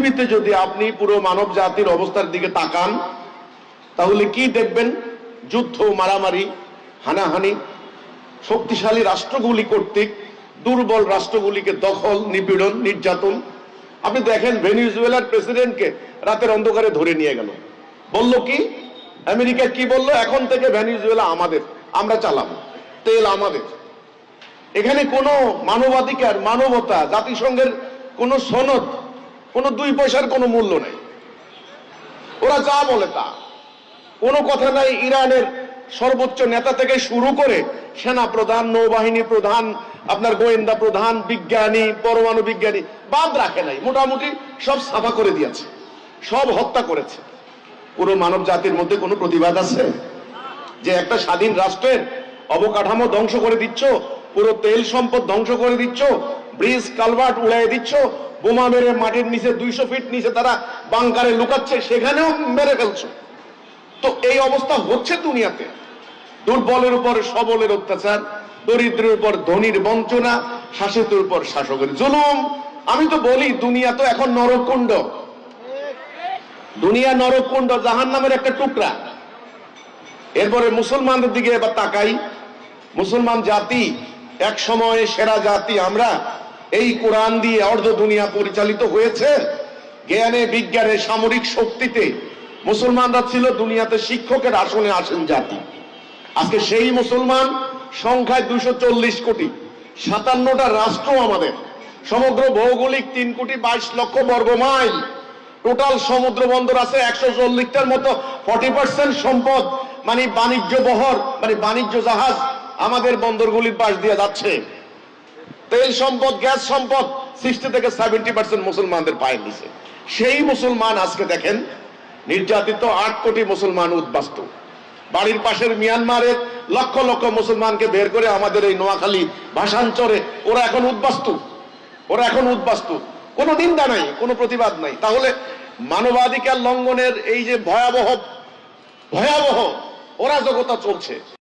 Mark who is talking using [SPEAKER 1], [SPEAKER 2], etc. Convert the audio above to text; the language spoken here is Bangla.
[SPEAKER 1] পৃথিবীতে যদি আপনি পুরো মানব জাতির অবস্থার দিকে তাকান তাহলে কি দেখবেন? যুদ্ধ, মারামারি, হানাহানি, শক্তিশালী রাষ্ট্রগুলি কর্তৃক দুর্বল রাষ্ট্রগুলিকে দখল, নিপীড়ন, নির্যাতন। আপনি দেখেন ভেনিজুয়েলার প্রেসিডেন্টকে রাতের অন্ধকারে ধরে নিয়ে গেল। বলল কি? আমেরিকা কি বলল? এখন থেকে ভেনিজুয়েলা আমাদের, আমরা চালাবো, তেল আমাদের। এখানে কোনো মানবাধিকার, মানবতা, জাতিসংঘের কোনো সনদ, কোনো 2 পয়সার কোনো মূল্য নেই। ওরা যা বলে তা, কোনো কথা নাই। ইরানের সর্বোচ্চ নেতা থেকে শুরু করে সেনা প্রধান, নৌবাহিনী প্রধান, আপনার গোয়েন্দা প্রধান, বিজ্ঞানী, পরমাণু বিজ্ঞানী বাদ রাখে নাই। মোটামুটি সব সাফা করে দিয়েছে, সব হত্যা করেছে। পুরো মানব জাতির মধ্যে কোনো প্রতিবাদ আছে যে একটা স্বাধীন রাষ্ট্রের অবকাঠামো ধ্বংস করে দিচ্ছ, পুরো তেল সম্পদ ধ্বংস করে দিচ্ছ, ব্রিজ কালভার্ট উড়াই দিচ্ছ, বোমা মেরে মাটির নিচে 200 ফিট নিচে তারা বাংকারে লুকাচ্ছে, সেখানেও মেরে ফেলছো। তো এই অবস্থা হচ্ছে দুনিয়াতে। দুর্বলের উপর সবলের অত্যাচার, দরিদ্রের উপর ধনীর বঞ্চনা, শাসিতের উপর শাসকের জুলুম। আমি তো বলি দুনিয়া তো এখন নরককুণ্ড। দুনিয়া নরককুণ্ড, জাহান্নামের একটা টুকরা। এরপরে মুসলমানদের দিকে এবার তাকাই। মুসলমান জাতি এক সময়ে সেরা জাতি আমরা। এই কোরআন দিয়ে অর্ধ দুনিয়া পরিচালিত হয়েছে। জ্ঞানে, বিজ্ঞানে, সামরিক শক্তিতে মুসলমানরা ছিল দুনিয়াতে শিক্ষকের আসনে আসেন জাতি। আজকে সেই মুসলমান সংখ্যায় 240 কোটি, 57টা রাষ্ট্র আমাদের, সমগ্র ভৌগোলিক 3,22,00,000 বর্গ মাইল, টোটাল সমুদ্র বন্দর আছে 140টার মতো। 40% সম্পদ মানে বাণিজ্য বহর, মানে বাণিজ্য জাহাজ আমাদের বন্দরগুলির পাশ দিয়ে যাচ্ছে। তেল সম্পদ, গ্যাস সম্পদ 60 থেকে 70% মুসলমানদের পায়ের নিচে। সেই মুসলমান আজকে দেখেন নির্যাতিত 8 কোটি মুসলমান উদ্বাস্তু। বাড়ির পাশের মিয়ানমারের লক্ষ লক্ষ মুসলমানকে বের করে আমাদের এই নোয়াখালী ভাষাঞ্চরে ওরা এখন উদ্বাস্তু। ওরা এখন উদ্বাস্তু, কোনো নিন্দা নাই, কোনো প্রতিবাদ নাই। তাহলে মানবাধিকার লঙ্ঘনের এই যে ভয়াবহ ভয়াবহ অরাজকতা চলছে,